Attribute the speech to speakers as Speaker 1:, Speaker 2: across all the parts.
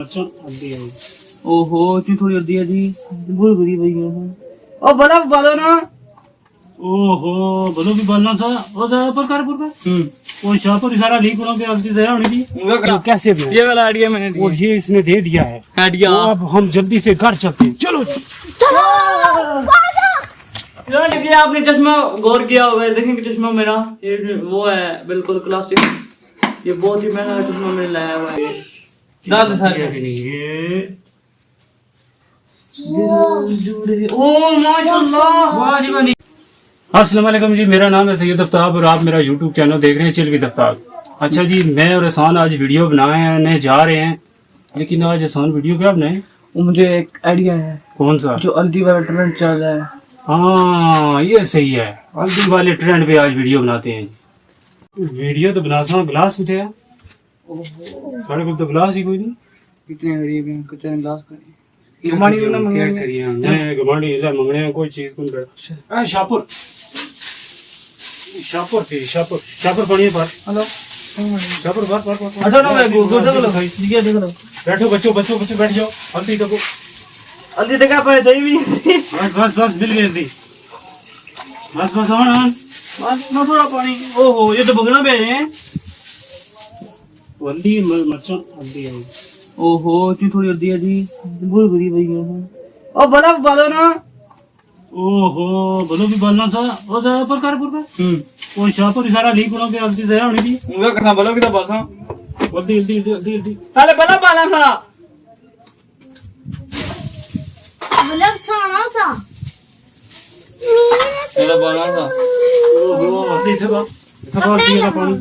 Speaker 1: अच्छा हल्दी आई।
Speaker 2: ओहो इतनी थोड़ी हल्दी है जी, बहुत बुरी भाई है। ओ बला बालो ना।
Speaker 1: ओहो बोलो भी बोलना सा ओ प्रकार वो शाहपुर सारा लीक होना के हल्दी से होनी थी।
Speaker 2: ये
Speaker 1: कैसे भी
Speaker 2: ये वाला आइडिया मैंने दिया।
Speaker 1: और ये इसने दे दिया है
Speaker 2: आइडिया।
Speaker 1: तो अब हम जल्दी से घर चलते हैं। चलो
Speaker 2: देखिए आपने चश्मा गौर किया होगा, देखेंगे चश्मा मेरा ये वो है बिल्कुल क्लासिक। ये बहुत ही महंगा चश्मा मैंने लाया हुआ है। दाद सारे ओ माशाल्लाह।
Speaker 1: अस्सलाम वालेकुम जी, मेरा नाम है सैयद अफ्ताब और आप मेरा यूट्यूब चैनल देख रहे हैं चिल विद अफ्ताब। अच्छा जी, मैं और एहसान आज वीडियो बनाने जा रहे हैं, लेकिन आज एहसान वीडियो क्या बनाए?
Speaker 2: मुझे एक आइडिया है।
Speaker 1: कौन सा?
Speaker 2: जो हल्दी वाला ट्रेंड चल रहा है।
Speaker 1: हाँ ये सही है, हल्दी वाले ट्रेंड पे आज वीडियो बनाते हैं जी। वीडियो तो बनाता हूँ, गिलास कितने है? साढ़े को तो गिलास ही कोई नहीं।
Speaker 2: कितने गरीब हैं, कितने गिलास करें।
Speaker 1: गमाड़ी को ना मंगवाइए, गमाड़ी इधर मंगने हैं कोई चीज को नहीं। शाहपुर शाहपुर थी, शाहपुर पढ़िए पर।
Speaker 2: हेलो
Speaker 1: शाहपुर पर
Speaker 2: अच्छा ना मैं गूगल देख लो भाई, दिया देख लो।
Speaker 1: बैठो बच्चों बैठ जाओ, हल्दी तको
Speaker 2: हल्दी देखा पाए दही भी
Speaker 1: बस मिल गई हल्दी। बस हाँ
Speaker 2: बस ना थोड़ा पानी। ओहो ये तो भगना पे है।
Speaker 1: हल्दी मरचा हल्दी आई।
Speaker 2: ओहो इतनी थोड़ी हल्दी है जी, बहुत बुरी भाई है। ओ बला बालो ना।
Speaker 1: ओहो बोलो भी बोलना सा ओ प्रकार वो शाहपुर सारा लीक होना के हल्दी से होनी थी।
Speaker 2: वो करना बोलो कि तो बस हां
Speaker 1: हल्दी
Speaker 2: ताले बला बाला सा
Speaker 3: मतलब साना सा
Speaker 2: बला बाला सा।
Speaker 1: ओहो हल्दी से पानी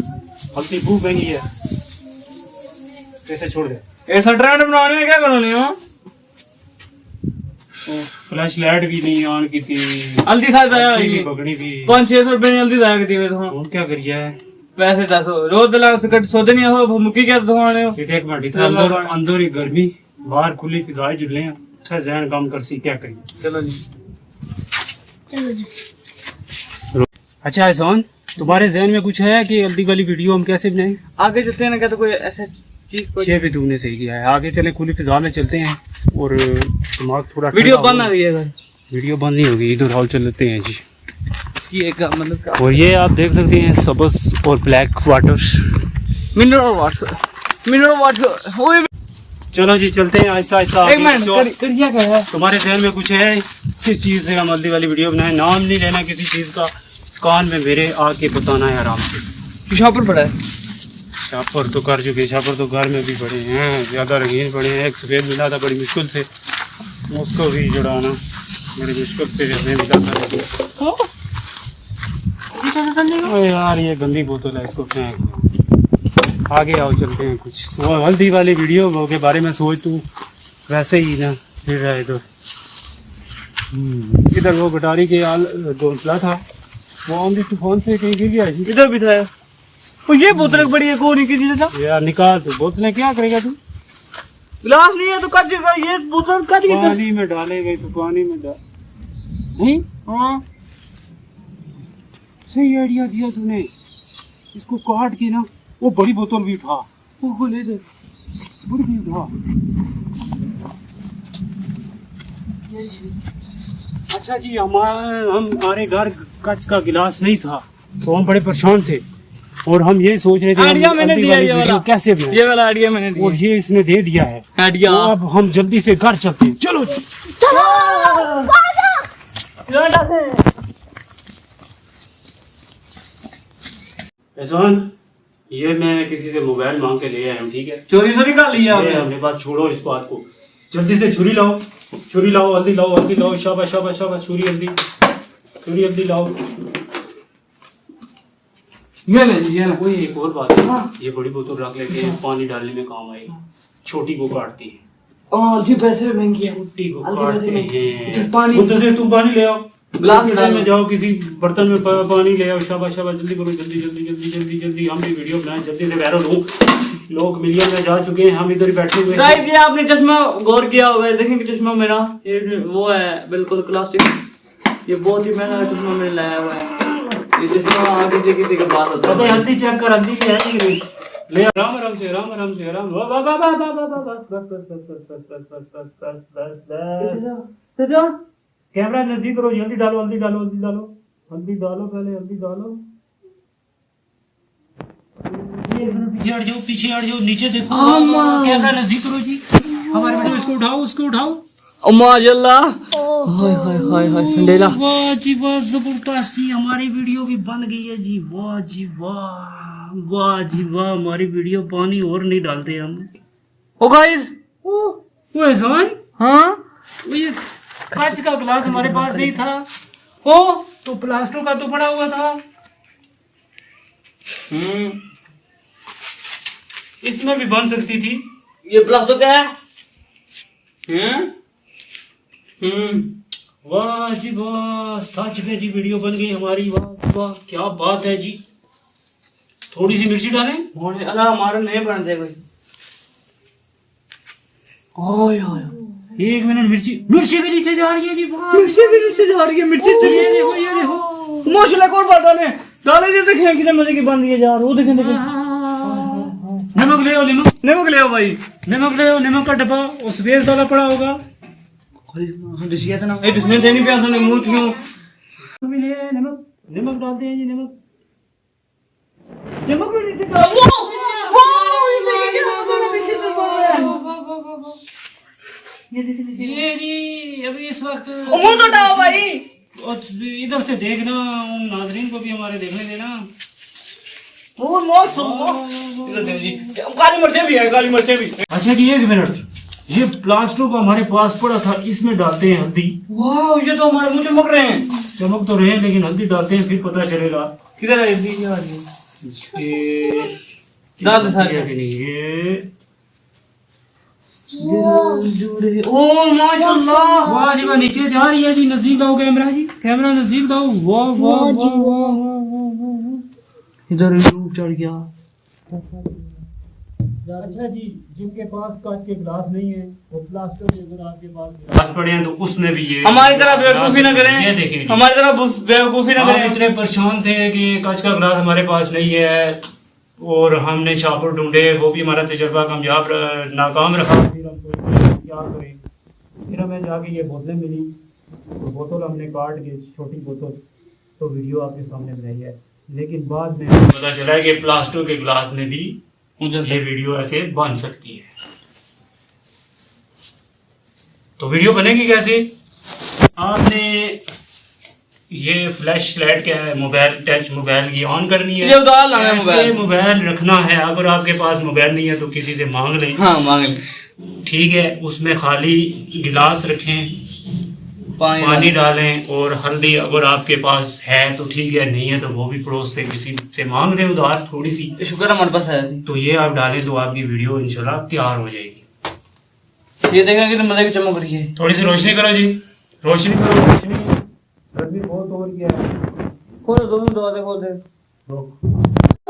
Speaker 1: हल्दी भूख बनी है, कैसे छोड़ दे।
Speaker 2: ऐसा ट्रेंड बनाने में क्या करने हो?
Speaker 1: फ्लैश लाइट भी नहीं ऑन की थी,
Speaker 2: हल्दी साथ आया है
Speaker 1: पकड़ी भी
Speaker 2: 500-600 रुपए में हल्दी आया थी।
Speaker 1: और क्या करिए है
Speaker 2: पैसे 10 रोज दला से कट सोते नहीं हो मुक्की क्या धोने हो।
Speaker 1: एक मिनट इधर अंदर ही गर्मी बाहर खुली फिजाएं जुले हैं, अच्छा जहन काम कर सी क्या करिए।
Speaker 2: चलो जी
Speaker 3: चलो जी।
Speaker 1: अच्छा एहसान, तुम्हारे जहन में कुछ है कि हल्दी वाली वीडियो हम कैसे बनाएं?
Speaker 2: आगे चलते हैं ना, क्या तो कोई ऐसा चीज कोई
Speaker 1: ये भी तुमने सही किया है, आगे चले खुली फिजा में चलते हैं और दिमाग थोड़ा
Speaker 2: वीडियो
Speaker 1: ठंडा
Speaker 2: बंद
Speaker 1: हो।
Speaker 2: आ गई है घर।
Speaker 1: वीडियो बंद नहीं होगी, इधर हाल चलते हैं जी।
Speaker 2: ये का मतलब क्या?
Speaker 1: और ये आप देख सकते हैं सबस और ब्लैक वाटर,
Speaker 2: मिनरल वाटर वो
Speaker 1: चलो जी चलते हैं आहिस्ता आहिस्ता।
Speaker 2: एक मिनट करिया क्या है?
Speaker 1: तुम्हारे जहन में कुछ है किस चीज़ से हम हल्दी वाली वीडियो बनाए? नाम नहीं लेना किसी चीज़ का, कान में मेरे आके बताना है आराम से।
Speaker 2: शाहपुर पड़ा है।
Speaker 1: शाहपुर तो कर चुके, शाहपुर तो घर में भी पड़े हैं, ज़्यादा रंगीन पड़े हैं। एक सफ़ेद मिला था बड़ी मुश्किल से, उसको भी जुड़ाना बड़ी मुश्किल से जैसे मिला था। ओ यार ये गंदी बोतल है, इसको फेंक दो। आगे आओ चलते हैं, कुछ वो हल्दी वाली वीडियो के बारे में सोच तू वैसे ही ना फिर रहे तो। इधर वो गटारी के घोंसला था, वो आंधी तूफान से कहीं गिर गया।
Speaker 2: इधर भी था वो, ये बोतल बड़ी है कौन की था
Speaker 1: यार निकाल तू, बोतलें क्या करेगा तू?
Speaker 2: गिलास नहीं है तो कट जाएगा। ये बोतल कट गई
Speaker 1: पानी में डालेगा तो पानी में डाल नहीं।
Speaker 2: हां
Speaker 1: सही आइडिया दिया तूने, इसको काट के ना वो बड़ी बोतल भी उठा,
Speaker 2: वो ले दे
Speaker 1: बड़ी भी उठा। अच्छा जी, हमारे घर कांच का गिलास नहीं था तो हम बड़े परेशान थे और हम ये सोच रहे थे
Speaker 2: आइडिया मैंने दिया, ये वाला
Speaker 1: कैसे बनाएं?
Speaker 2: ये वाला आइडिया मैंने
Speaker 1: और
Speaker 2: दिया।
Speaker 1: ये इसने दे दिया है
Speaker 2: आइडिया
Speaker 1: तो अब हम जल्दी से घर चलते हैं। चलो एहसान, ये मैं किसी से मोबाइल मांग के ले आया हूँ, ठीक है?
Speaker 2: चोरी तो निकाल लिया
Speaker 1: ये
Speaker 2: हमने।
Speaker 1: हमने बात छोड़ो इस बात को, जल्दी से छुरी लाओ, हल्दी लाओ, शाबाश छुरी हल्दी लाओ।
Speaker 2: ये ले
Speaker 1: कोई एक और बात है, ये बड़ी बोतल रख लेते हैं, पानी डालने में काम आएगी। छोटी को काटते हैं,
Speaker 2: हल्दी पैसे महंगी है।
Speaker 1: छोटी को
Speaker 2: हल्दी
Speaker 1: काटते
Speaker 2: वैसे
Speaker 1: हैं।
Speaker 2: पानी
Speaker 1: मुद्दे तुम पानी ले आओ,
Speaker 2: गिलास में
Speaker 1: किचन
Speaker 2: डालो।
Speaker 1: में जाओ, किसी बर्तन में पानी ले आओ। शाबाश जल्दी करो, जल्दी। हम भी वीडियो बनाए जल्दी से, वायरल हो, लोग मिलियन में जा चुके हैं, हम इधर ही बैठे हुए हैं।
Speaker 2: गाइस ये आपने चश्मा गौर किया होगा, देखेंगे चश्मा मेरा ये वो है बिल्कुल क्लासिक। ये बहुत ही महंगा चश्मा मैंने लाया हुआ है। ये चश्मा आगे किसी के पास होता है।
Speaker 1: हल्दी चेक कर, हल्दी भी है कि नहीं? ले आराम आराम से आराम वाह वाह वाह वाह वाह वाह वाह, बस बस बस बस बस बस बस बस बस बस बस बस
Speaker 2: तो
Speaker 1: कैमरा नजदीक करो, जल्दी डालो हल्दी डालो हल्दी डालो हल्दी डालो, पहले हल्दी डालो। पीछे हट जाओ नीचे देखो, कैमरा नजदीक करो जी, हमारे वीडियो इसको उठाओ
Speaker 2: माशाल्लाह। हाय हाय हाय हाय संडेला।
Speaker 1: वाह जी वाह, जबरदस्त जी, हमारी वीडियो भी बन गई है जी। वाह जी वाह, वाह जी वाह, हमारी वीडियो पानी और नहीं डालते हम।
Speaker 2: ओ गाइस,
Speaker 1: वो एहसान,
Speaker 2: हाँ
Speaker 1: वो ये कांच का गिलास हमारे पास नहीं था, ओ तो प्लास्टिक का तो पड़ा हुआ था। इसमें भी बन सकती थी।
Speaker 2: ये प्लास्टिक है।
Speaker 1: वाह जी वाह, सच में जी वीडियो बन गई हमारी। वाह वाह, क्या बात है जी। थोड़ी सी मिर्ची डालें।
Speaker 2: अल्लाह हमारे नहीं बनते कोई। ओए ओए,
Speaker 1: 1 मिनट, मिर्ची भी नीचे जा रही है जी। वाह,
Speaker 2: मिर्ची भी नीचे जा रही है। मिर्ची से
Speaker 1: ये देखो
Speaker 2: माशाल्लाह। कौन बात डाले जी, देखें कितने मजे की बन रही है यार। वो देखें देखें।
Speaker 1: नमक ले आओ,
Speaker 2: नमक ले आओ भाई।
Speaker 1: नमक का डब्बा उस सफेद वाला पड़ा होगा।
Speaker 2: इसमें देनी पे आसान मुंह क्यों।
Speaker 1: नमक डालते हैं जी, नमक भी नीचे जी जी। अभी इस वक्त
Speaker 2: मुंह तो डालो भाई।
Speaker 1: इधर से देखना, नाजरीन को भी हमारे देखने देना।
Speaker 2: वो माशाल्लाह। इधर देखो जी, काली मिर्चें भी है, काली मिर्चें भी।
Speaker 1: अच्छा जी, 1 मिनट, ये प्लास्टिक हमारे पास पड़ा था, इसमें डालते हैं हल्दी।
Speaker 2: वाह, ये तो हमारे मुंह चमक रहे हैं।
Speaker 1: चमक तो रहे हैं, लेकिन हल्दी डालते हैं फिर पता चलेगा।
Speaker 2: किधर है इसकी यार?
Speaker 1: ये
Speaker 2: डाल दे सारे।
Speaker 1: कि नहीं, ये
Speaker 2: ओ माशाल्लाह।
Speaker 1: वाह जी वाह, नीचे जा रही है जी। नजदीक लाओ कैमरा जी, कैमरा नजदीक लाओ। वाह वाह वाह वाह वाह।
Speaker 2: इधर रूप चढ़ गया।
Speaker 1: अच्छा जी, जिनके पास कांच के गिलास नहीं है, वो प्लास्टिक के, अगर आपके पास गिलास पड़े हैं तो उसमें भी ये
Speaker 2: हमारी तरह बेवकूफी ना करें।
Speaker 1: ये देखें,
Speaker 2: हमारी तरह बेवकूफी ना
Speaker 1: हम
Speaker 2: करें।
Speaker 1: इतने परेशान थे कि कांच का गिलास हमारे पास नहीं है, और हमने शापर ढूंढे, वो भी हमारा तजर्बा नाकाम रहा। फिर हम सोचे क्या करें, फिर हमें जाके ये बोतलें मिली, तो बोतल हमने काट के, छोटी बोतल, तो वीडियो आपके सामने बनाई है। लेकिन बाद में पता चला है कि प्लास्टिक के गिलास में भी ये वीडियो ऐसे बन सकती है। तो वीडियो बनेगी कैसे? आपने ये फ्लैश लाइट क्या है, मोबाइल टच मोबाइल की ऑन करनी है।
Speaker 2: ये उतार लाना है
Speaker 1: ऐसे मोबाइल रखना है। अगर आपके पास मोबाइल नहीं है तो किसी से मांग लें।
Speaker 2: हाँ मांग लें।
Speaker 1: ठीक है, उसमें खाली गिलास रखें, पानी डालें और हल्दी अगर आपके पास है तो ठीक है, नहीं है तो वो भी पड़ोस से किसी से मांग लें उधार थोड़ी सी।
Speaker 2: शुक्र हमारे पास है।
Speaker 1: तो ये आप डालें तो आपकी वीडियो इंशाल्लाह तैयार हो जाएगी।
Speaker 2: ये देखें कितने मजे की चमक रही है।
Speaker 1: थोड़ी सी रोशनी करो जी, रोशनी करो, रोशनी गर्मी बहुत हो रही है।
Speaker 2: खोल दो दरवाजे खोल दे।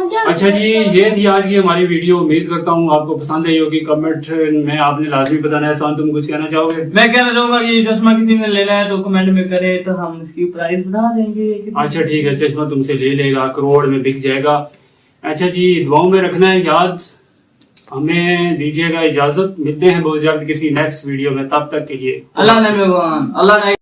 Speaker 1: अच्छा जी, ये थी आज की हमारी वीडियो। उम्मीद करता हूँ आपको पसंद आई होगी। कमेंट में आपने लाजमी बताना है। एहसान, तुम कुछ कहना चाहोगे?
Speaker 2: मैं कहना चाहूंगा कि चश्मा किसी ने लेना है तो कमेंट में करे, तो हम इसकी प्राइस बना देंगे।
Speaker 1: अच्छा ठीक है, चश्मा तुमसे ले लेगा, करोड़ में बिक जाएगा। अच्छा जी, दुआओं में रखना है याद। हमें दीजिएगा इजाजत, मिलते हैं बहुत जल्द किसी नेक्स्ट वीडियो में। तब तक के लिए
Speaker 2: अल्लाह ने मेहरबान, अल्लाह ने